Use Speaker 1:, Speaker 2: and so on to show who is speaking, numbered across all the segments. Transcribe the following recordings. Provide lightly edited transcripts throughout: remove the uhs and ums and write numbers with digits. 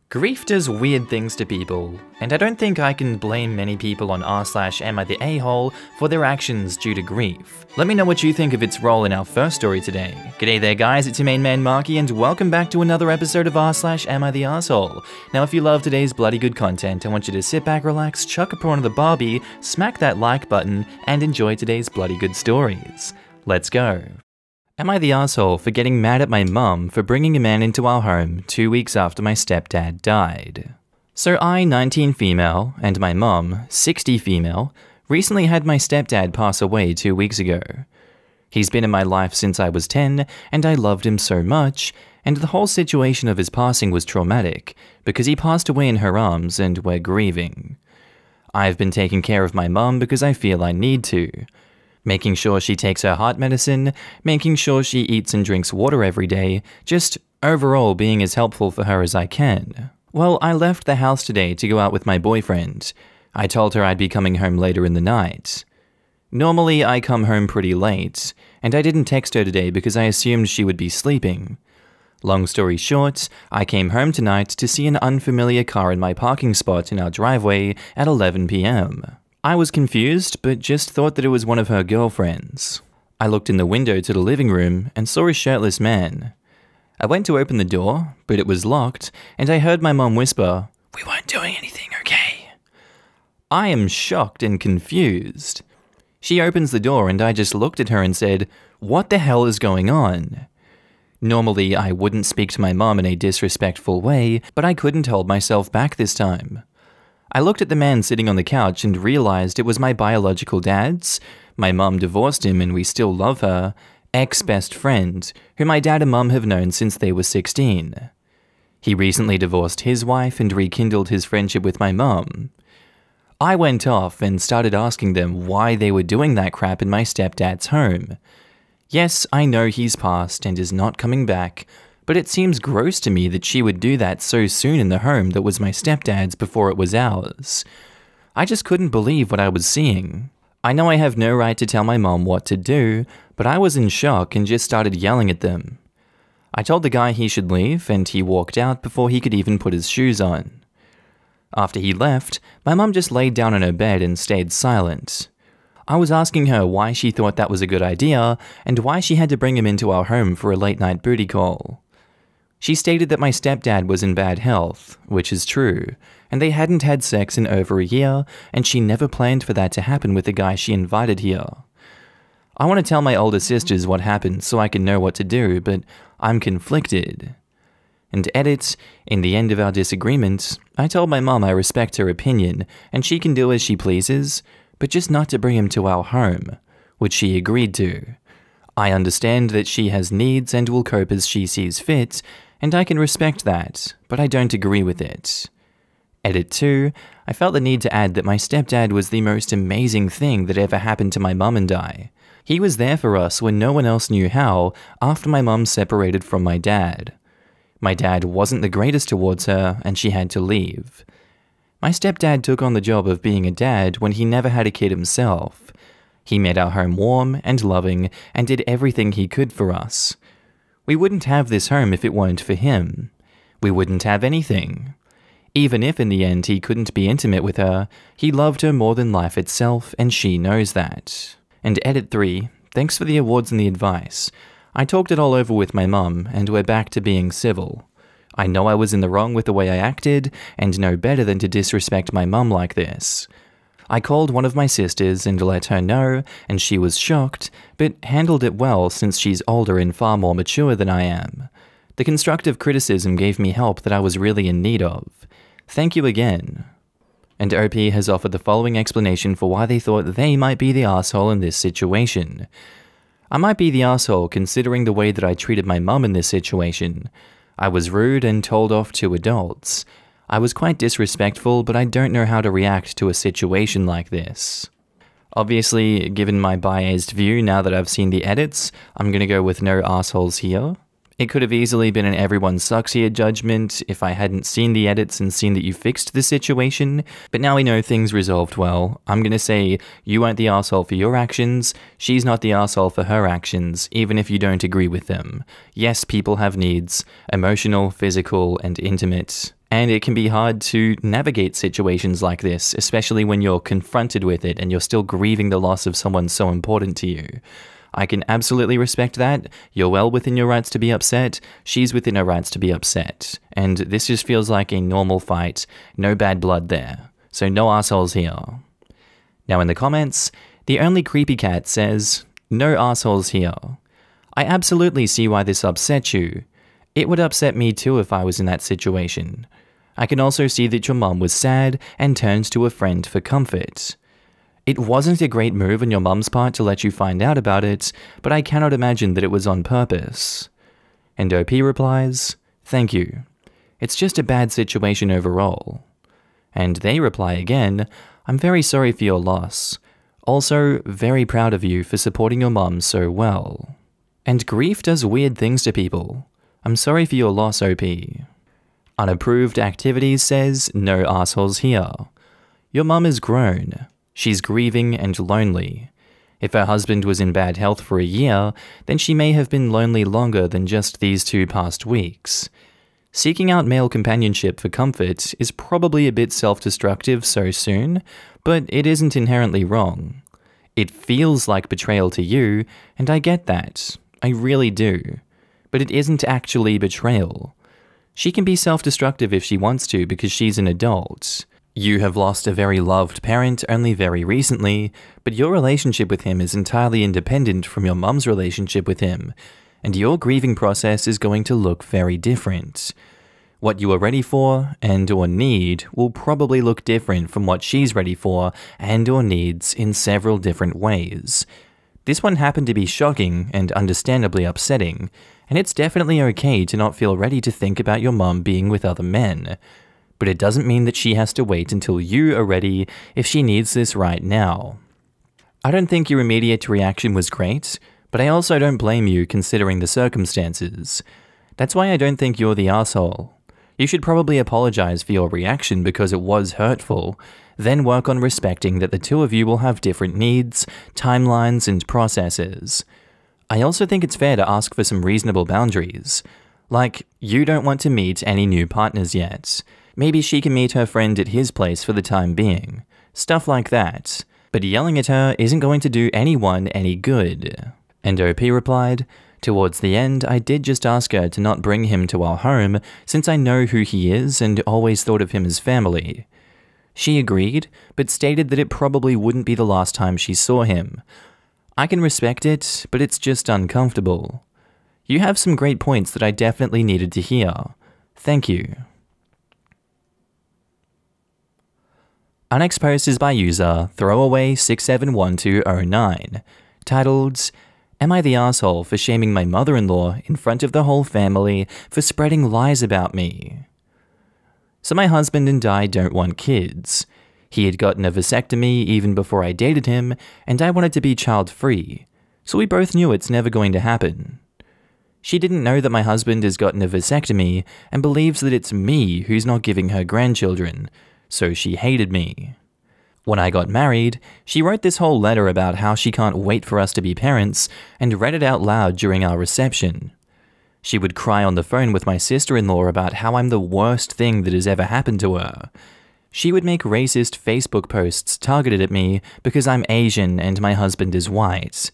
Speaker 1: Grief does weird things to people, and I don't think I can blame many people on r/AmITheA for their actions due to grief. Let me know what you think of its role in our first story today. G'day there guys, it's your main man Markee, and welcome back to another episode of r/AmITheA. Now if you love today's bloody good content, I want you to sit back, relax, chuck a prawn of the Barbie, smack that like button, and enjoy today's bloody good stories. Let's go. Am I the asshole for getting mad at my mum for bringing a man into our home 2 weeks after my stepdad died? So I, 19 female, and my mum, 60 female, recently had my stepdad pass away 2 weeks ago. He's been in my life since I was 10, and I loved him so much, and the whole situation of his passing was traumatic, because he passed away in her arms and we're grieving. I've been taking care of my mum because I feel I need to. Making sure she takes her heart medicine, making sure she eats and drinks water every day, just overall being as helpful for her as I can. Well, I left the house today to go out with my boyfriend. I told her I'd be coming home later in the night. Normally, I come home pretty late, and I didn't text her today because I assumed she would be sleeping. Long story short, I came home tonight to see an unfamiliar car in my parking spot in our driveway at 11 PM. I was confused, but just thought that it was one of her girlfriends. I looked in the window to the living room and saw a shirtless man. I went to open the door, but it was locked, and I heard my mum whisper, "We weren't doing anything, okay?" I am shocked and confused. She opens the door and I just looked at her and said, "What the hell is going on?" Normally, I wouldn't speak to my mum in a disrespectful way, but I couldn't hold myself back this time. I looked at the man sitting on the couch and realized it was my biological dad's, my mum divorced him and we still love her, ex-best friend, who my dad and mum have known since they were 16. He recently divorced his wife and rekindled his friendship with my mum. I went off and started asking them why they were doing that crap in my stepdad's home. Yes, I know he's passed and is not coming back, but it seems gross to me that she would do that so soon in the home that was my stepdad's before it was ours. I just couldn't believe what I was seeing. I know I have no right to tell my mom what to do, but I was in shock and just started yelling at them. I told the guy he should leave, and he walked out before he could even put his shoes on. After he left, my mum just laid down on her bed and stayed silent. I was asking her why she thought that was a good idea, and why she had to bring him into our home for a late-night booty call. She stated that my stepdad was in bad health, which is true, and they hadn't had sex in over a year, and she never planned for that to happen with the guy she invited here. I want to tell my older sisters what happened so I can know what to do, but I'm conflicted. And edit, in the end of our disagreement, I told my mum I respect her opinion, and she can do as she pleases, but just not to bring him to our home, which she agreed to. I understand that she has needs and will cope as she sees fit, and I can respect that, but I don't agree with it. Edit 2, I felt the need to add that my stepdad was the most amazing thing that ever happened to my mum and I. He was there for us when no one else knew how, after my mum separated from my dad. My dad wasn't the greatest towards her, and she had to leave. My stepdad took on the job of being a dad when he never had a kid himself. He made our home warm and loving, and did everything he could for us. We wouldn't have this home if it weren't for him. We wouldn't have anything. Even if in the end he couldn't be intimate with her, he loved her more than life itself, and she knows that. And edit 3, thanks for the awards and the advice. I talked it all over with my mum, and we're back to being civil. I know I was in the wrong with the way I acted, and know better than to disrespect my mum like this. I called one of my sisters and let her know, and she was shocked, but handled it well since she's older and far more mature than I am. The constructive criticism gave me help that I was really in need of. Thank you again. And OP has offered the following explanation for why they thought they might be the asshole in this situation. I might be the asshole considering the way that I treated my mum in this situation. I was rude and told off two adults. I was quite disrespectful, but I don't know how to react to a situation like this. Obviously, given my biased view now that I've seen the edits, I'm gonna go with no assholes here. It could have easily been an everyone sucks here judgment if I hadn't seen the edits and seen that you fixed the situation, but now we know things resolved well. I'm gonna say you weren't the asshole for your actions, she's not the asshole for her actions, even if you don't agree with them. Yes, people have needs, emotional, physical, and intimate. And it can be hard to navigate situations like this, especially when you're confronted with it and you're still grieving the loss of someone so important to you. I can absolutely respect that. You're well within your rights to be upset. She's within her rights to be upset. And this just feels like a normal fight. No bad blood there. So no assholes here. Now in the comments, the only creepy cat says, no assholes here. I absolutely see why this upset you. It would upset me too if I was in that situation. I can also see that your mum was sad and turned to a friend for comfort. It wasn't a great move on your mum's part to let you find out about it, but I cannot imagine that it was on purpose. And OP replies, thank you. It's just a bad situation overall. And they reply again, I'm very sorry for your loss. Also, very proud of you for supporting your mum so well. And grief does weird things to people. I'm sorry for your loss, OP. Unapproved Activities says, no assholes here. Your mum is grown. She's grieving and lonely. If her husband was in bad health for a year, then she may have been lonely longer than just these 2 past weeks. Seeking out male companionship for comfort is probably a bit self-destructive so soon, but it isn't inherently wrong. It feels like betrayal to you, and I get that. I really do. But it isn't actually betrayal. She can be self-destructive if she wants to because she's an adult. You have lost a very loved parent only very recently, but your relationship with him is entirely independent from your mum's relationship with him, and your grieving process is going to look very different. What you are ready for and or need will probably look different from what she's ready for and or needs in several different ways. This one happened to be shocking and understandably upsetting, and it's definitely okay to not feel ready to think about your mum being with other men. But it doesn't mean that she has to wait until you are ready if she needs this right now. I don't think your immediate reaction was great, but I also don't blame you considering the circumstances. That's why I don't think you're the asshole. You should probably apologize for your reaction because it was hurtful, then work on respecting that the two of you will have different needs, timelines, and processes. I also think it's fair to ask for some reasonable boundaries. Like, you don't want to meet any new partners yet. Maybe she can meet her friend at his place for the time being. Stuff like that. But yelling at her isn't going to do anyone any good. And OP replied, towards the end, I did just ask her to not bring him to our home since I know who he is and always thought of him as family. She agreed, but stated that it probably wouldn't be the last time she saw him. I can respect it, but it's just uncomfortable. You have some great points that I definitely needed to hear. Thank you. Our next post is by user Throwaway671209, titled, Am I the asshole for shaming my mother-in-law in front of the whole family for spreading lies about me? So my husband and I don't want kids. He had gotten a vasectomy even before I dated him, and I wanted to be child-free, so we both knew it's never going to happen. She didn't know that my husband has gotten a vasectomy and believes that it's me who's not giving her grandchildren, so she hated me. When I got married, she wrote this whole letter about how she can't wait for us to be parents and read it out loud during our reception. She would cry on the phone with my sister-in-law about how I'm the worst thing that has ever happened to her. She would make racist Facebook posts targeted at me because I'm Asian and my husband is white.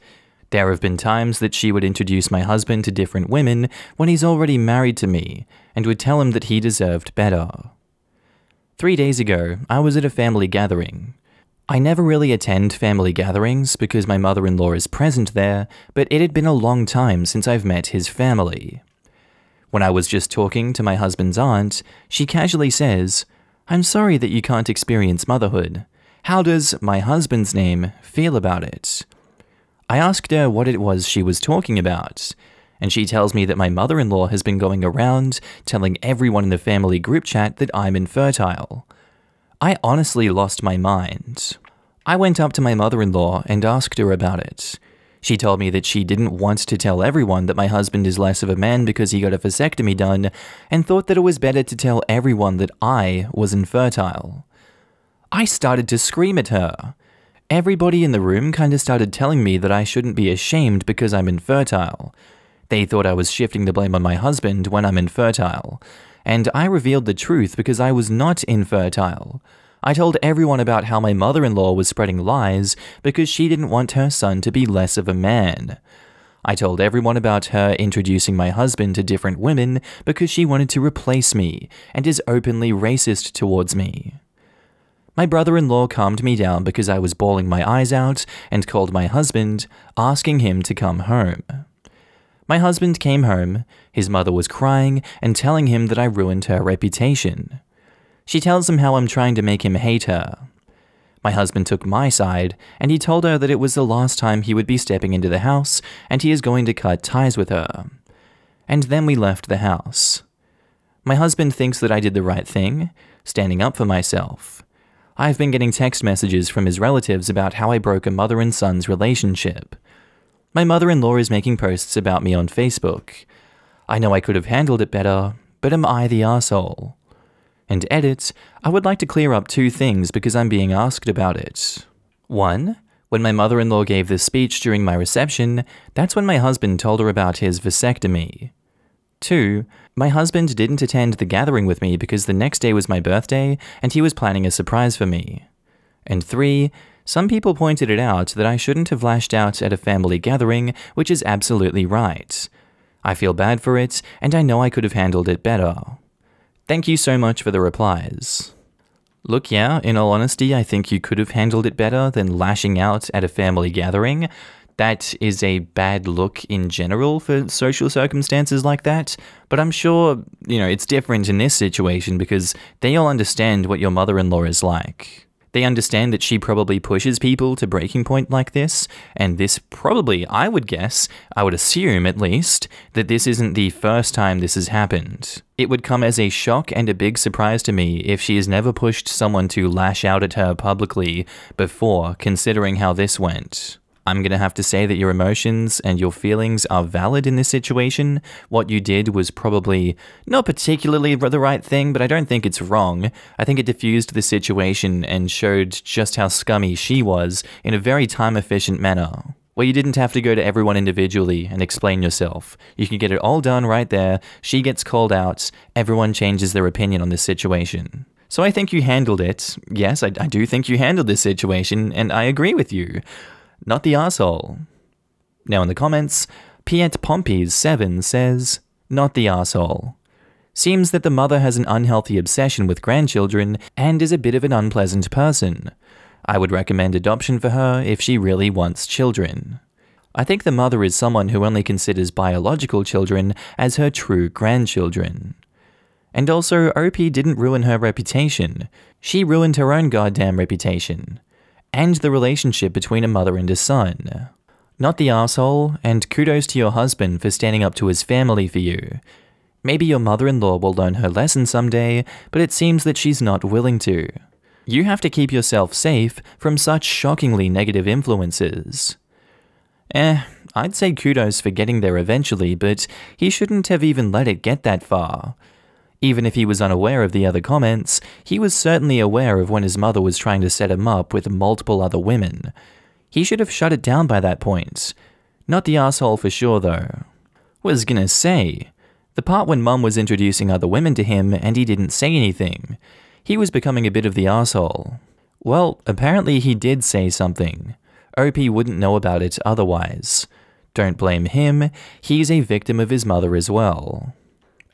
Speaker 1: There have been times that she would introduce my husband to different women when he's already married to me and would tell him that he deserved better. 3 days ago, I was at a family gathering. I never really attend family gatherings because my mother-in-law is present there, but it had been a long time since I've met his family. When I was just talking to my husband's aunt, she casually says, I'm sorry that you can't experience motherhood. How does my husband's name feel about it? I asked her what it was she was talking about, and she tells me that my mother-in-law has been going around telling everyone in the family group chat that I'm infertile. I honestly lost my mind. I went up to my mother-in-law and asked her about it. She told me that she didn't want to tell everyone that my husband is less of a man because he got a vasectomy done, and thought that it was better to tell everyone that I was infertile. I started to scream at her. Everybody in the room kind of started telling me that I shouldn't be ashamed because I'm infertile. They thought I was shifting the blame on my husband when I'm infertile, and I revealed the truth because I was not infertile. I told everyone about how my mother-in-law was spreading lies because she didn't want her son to be less of a man. I told everyone about her introducing my husband to different women because she wanted to replace me and is openly racist towards me. My brother-in-law calmed me down because I was bawling my eyes out and called my husband, asking him to come home. My husband came home, his mother was crying and telling him that I ruined her reputation. She tells him how I'm trying to make him hate her. My husband took my side, and he told her that it was the last time he would be stepping into the house, and he is going to cut ties with her. And then we left the house. My husband thinks that I did the right thing, standing up for myself. I've been getting text messages from his relatives about how I broke a mother and son's relationship. My mother-in-law is making posts about me on Facebook. I know I could have handled it better, but am I the arsehole? And edit, I would like to clear up 2 things because I'm being asked about it. 1. When my mother-in-law gave this speech during my reception, that's when my husband told her about his vasectomy. 2. My husband didn't attend the gathering with me because the next day was my birthday and he was planning a surprise for me. And 3. Some people pointed it out that I shouldn't have lashed out at a family gathering, which is absolutely right. I feel bad for it, and I know I could have handled it better. Thank you so much for the replies. Look, yeah, in all honesty, I think you could have handled it better than lashing out at a family gathering. That is a bad look in general for social circumstances like that, but I'm sure, it's different in this situation because they all understand what your mother-in-law is like. They understand that she probably pushes people to breaking point like this, and this probably, I would assume at least, that this isn't the first time this has happened. It would come as a shock and a big surprise to me if she has never pushed someone to lash out at her publicly before, considering how this went. I'm gonna have to say that your emotions and your feelings are valid in this situation. What you did was probably not particularly the right thing, but I don't think it's wrong. I think it diffused the situation and showed just how scummy she was in a very time-efficient manner, where you didn't have to go to everyone individually and explain yourself. You can get it all done right there, she gets called out, everyone changes their opinion on this situation. So I think you handled it. Yes, I do think you handled this situation, and I agree with you. Not the arsehole. Now in the comments, Piet Pompey's 7 says, not the arsehole. Seems that the mother has an unhealthy obsession with grandchildren and is a bit of an unpleasant person. I would recommend adoption for her if she really wants children. I think the mother is someone who only considers biological children as her true grandchildren. And also, OP didn't ruin her reputation. She ruined her own goddamn reputation. And the relationship between a mother and a son. Not the arsehole, and kudos to your husband for standing up to his family for you. Maybe your mother-in-law will learn her lesson someday, but it seems that she's not willing to. You have to keep yourself safe from such shockingly negative influences. I'd say kudos for getting there eventually, but he shouldn't have even let it get that far. Even if he was unaware of the other comments, he was certainly aware of when his mother was trying to set him up with multiple other women. He should have shut it down by that point. Not the arsehole for sure though. Was gonna say, the part when Mum was introducing other women to him and he didn't say anything. He was becoming a bit of the arsehole. Well, apparently he did say something. OP wouldn't know about it otherwise. Don't blame him, he's a victim of his mother as well.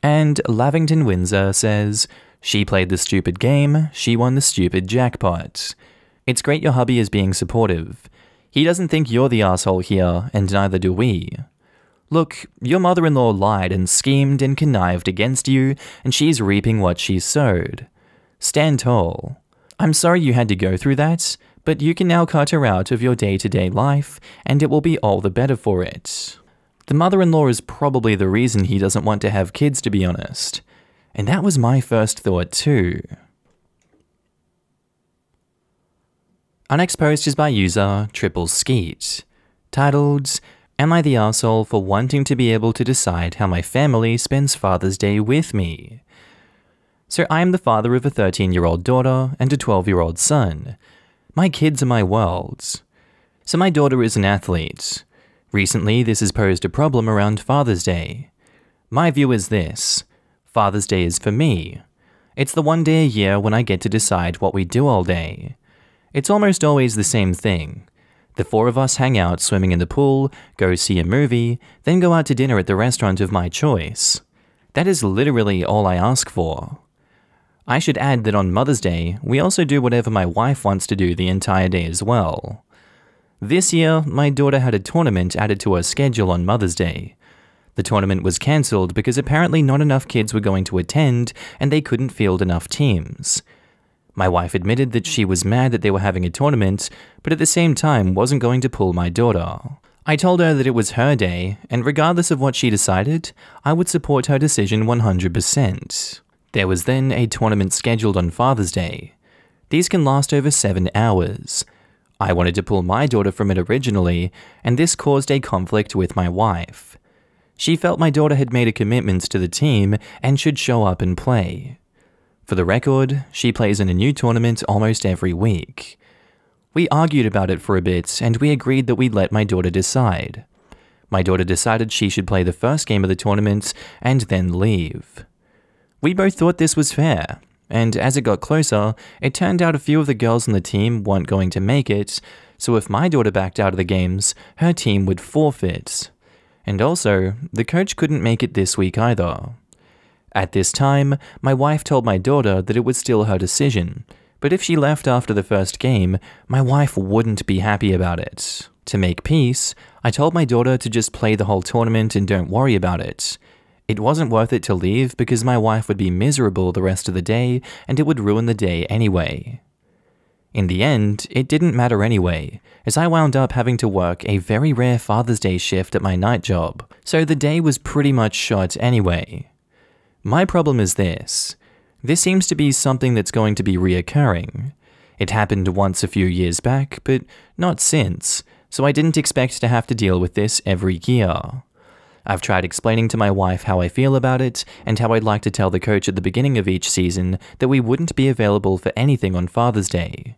Speaker 1: And Lavington Windsor says, she played the stupid game, she won the stupid jackpot. It's great your hubby is being supportive. He doesn't think you're the arsehole here, and neither do we. Look, your mother-in-law lied and schemed and connived against you, and she's reaping what she sowed. Stand tall. I'm sorry you had to go through that, but you can now cut her out of your day-to-day life, and it will be all the better for it. The mother-in-law is probably the reason he doesn't want to have kids, to be honest. And that was my first thought too. Our next post is by user Triple Skeet, titled, Am I the arsehole for wanting to be able to decide how my family spends Father's Day with me? So I am the father of a 13-year-old daughter and a 12-year-old son. My kids are my world. So my daughter is an athlete. Recently, this has posed a problem around Father's Day. My view is this. Father's Day is for me. It's the one day a year when I get to decide what we do all day. It's almost always the same thing. The four of us hang out swimming in the pool, go see a movie, then go out to dinner at the restaurant of my choice. That is literally all I ask for. I should add that on Mother's Day, we also do whatever my wife wants to do the entire day as well. This year, my daughter had a tournament added to her schedule on Mother's Day. The tournament was cancelled because apparently not enough kids were going to attend and they couldn't field enough teams. My wife admitted that she was mad that they were having a tournament, but at the same time wasn't going to pull my daughter. I told her that it was her day, and regardless of what she decided, I would support her decision 100%. There was then a tournament scheduled on Father's Day. These can last over 7 hours. I wanted to pull my daughter from it originally, and this caused a conflict with my wife. She felt my daughter had made a commitment to the team and should show up and play. For the record, she plays in a new tournament almost every week. We argued about it for a bit, and we agreed that we'd let my daughter decide. My daughter decided she should play the first game of the tournament and then leave. We both thought this was fair, and as it got closer, it turned out a few of the girls on the team weren't going to make it, so if my daughter backed out of the games, her team would forfeit. And also, the coach couldn't make it this week either. At this time, my wife told my daughter that it was still her decision, but if she left after the first game, my wife wouldn't be happy about it. To make peace, I told my daughter to just play the whole tournament and don't worry about it. It wasn't worth it to leave because my wife would be miserable the rest of the day and it would ruin the day anyway. In the end, it didn't matter anyway, as I wound up having to work a very rare Father's Day shift at my night job, so the day was pretty much shot anyway. My problem is this. This seems to be something that's going to be reoccurring. It happened once a few years back, but not since, so I didn't expect to have to deal with this every year. I've tried explaining to my wife how I feel about it, and how I'd like to tell the coach at the beginning of each season that we wouldn't be available for anything on Father's Day.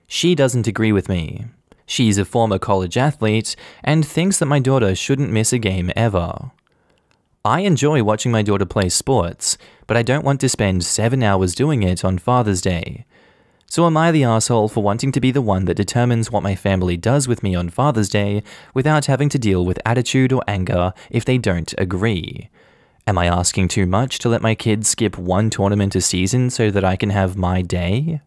Speaker 1: She doesn't agree with me. She's a former college athlete, and thinks that my daughter shouldn't miss a game ever. I enjoy watching my daughter play sports, but I don't want to spend 7 hours doing it on Father's Day. So am I the asshole for wanting to be the one that determines what my family does with me on Father's Day without having to deal with attitude or anger if they don't agree? Am I asking too much to let my kids skip one tournament a season so that I can have my day?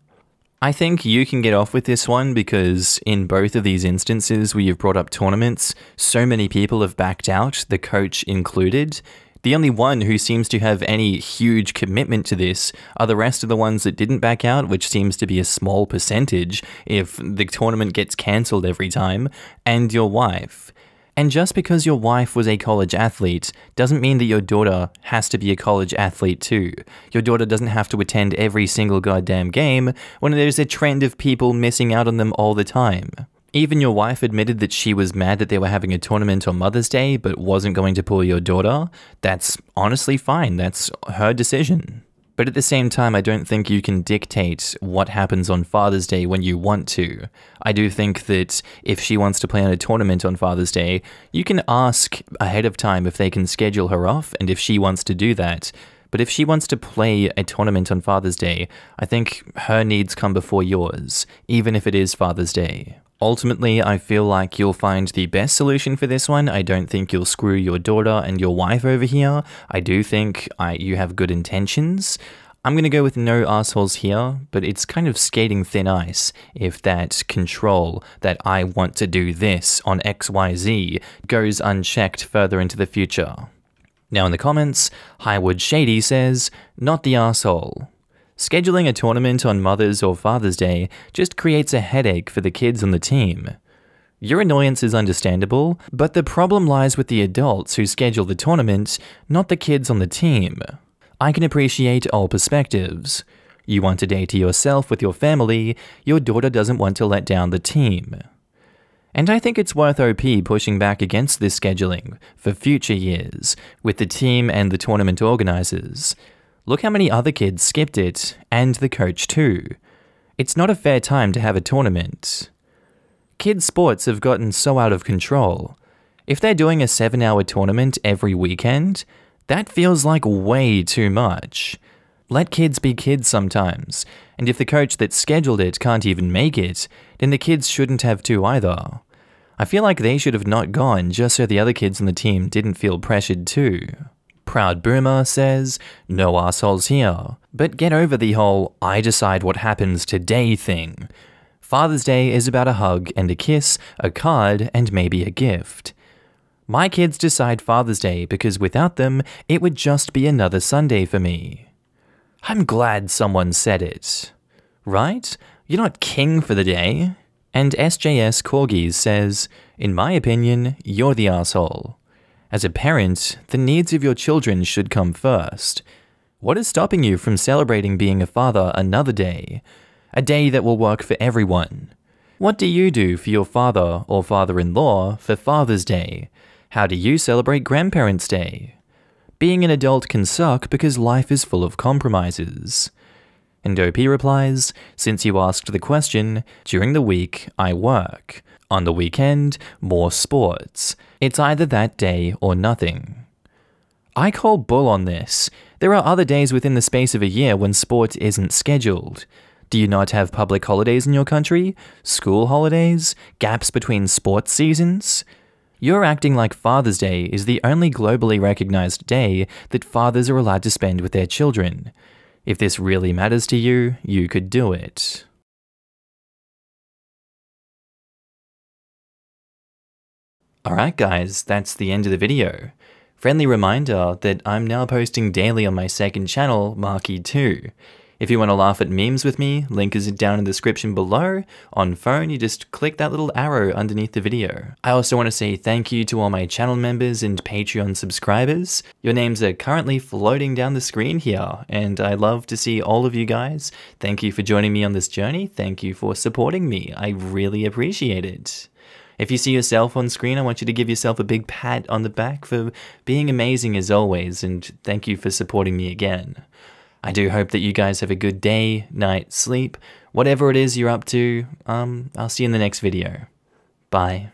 Speaker 1: I think you can get off with this one because in both of these instances where you've brought up tournaments, so many people have backed out, the coach included. The only one who seems to have any huge commitment to this are the rest of the ones that didn't back out, which seems to be a small percentage if the tournament gets cancelled every time, and your wife. And just because your wife was a college athlete doesn't mean that your daughter has to be a college athlete too. Your daughter doesn't have to attend every single goddamn game when there's a trend of people missing out on them all the time. Even your wife admitted that she was mad that they were having a tournament on Mother's Day but wasn't going to pull your daughter. That's honestly fine, that's her decision. But at the same time, I don't think you can dictate what happens on Father's Day when you want to. I do think that if she wants to play on a tournament on Father's Day, you can ask ahead of time if they can schedule her off and if she wants to do that. But if she wants to play a tournament on Father's Day, I think her needs come before yours, even if it is Father's Day. Ultimately, I feel like you'll find the best solution for this one. I don't think you'll screw your daughter and your wife over here. I do think you have good intentions. I'm going to go with no assholes here, but it's kind of skating thin ice if that control that I want to do this on XYZ goes unchecked further into the future. Now in the comments, Highwood Shady says, not the asshole. Scheduling a tournament on Mother's or Father's Day just creates a headache for the kids on the team. Your annoyance is understandable, but the problem lies with the adults who schedule the tournament, not the kids on the team. I can appreciate all perspectives. You want a day to yourself with your family, your daughter doesn't want to let down the team. And I think it's worth OP pushing back against this scheduling for future years, with the team and the tournament organizers. Look how many other kids skipped it, and the coach too. It's not a fair time to have a tournament. Kids' sports have gotten so out of control. If they're doing a 7-hour tournament every weekend, That feels like way too much. Let kids be kids sometimes, and if the coach that scheduled it can't even make it, then the kids shouldn't have to either. I feel like they should have not gone just so the other kids on the team didn't feel pressured too. Proud Boomer says, no assholes here, but get over the whole I decide what happens today thing. Father's Day is about a hug and a kiss, a card, and maybe a gift. My kids decide Father's Day because without them, it would just be another Sunday for me. I'm glad someone said it. Right? You're not king for the day. And SJS Corgis says, in my opinion, you're the asshole. As a parent, the needs of your children should come first. What is stopping you from celebrating being a father another day? A day that will work for everyone. What do you do for your father or father-in-law for Father's Day? How do you celebrate Grandparents' Day? Being an adult can suck because life is full of compromises. And OP replies, since you asked the question, during the week, I work. On the weekend, more sports. It's either that day or nothing. I call bull on this. There are other days within the space of a year when sport isn't scheduled. Do you not have public holidays in your country? School holidays? Gaps between sports seasons? You're acting like Father's Day is the only globally recognized day that fathers are allowed to spend with their children. If this really matters to you, you could do it. Alright guys, that's the end of the video. Friendly reminder that I'm now posting daily on my second channel, Markee 2. If you want to laugh at memes with me, link is down in the description below. On phone, you just click that little arrow underneath the video. I also want to say thank you to all my channel members and Patreon subscribers. Your names are currently floating down the screen here, and I love to see all of you guys. Thank you for joining me on this journey. Thank you for supporting me. I really appreciate it. If you see yourself on screen, I want you to give yourself a big pat on the back for being amazing as always, and thank you for supporting me again. I do hope that you guys have a good day, night, sleep, whatever it is you're up to. I'll see you in the next video. Bye.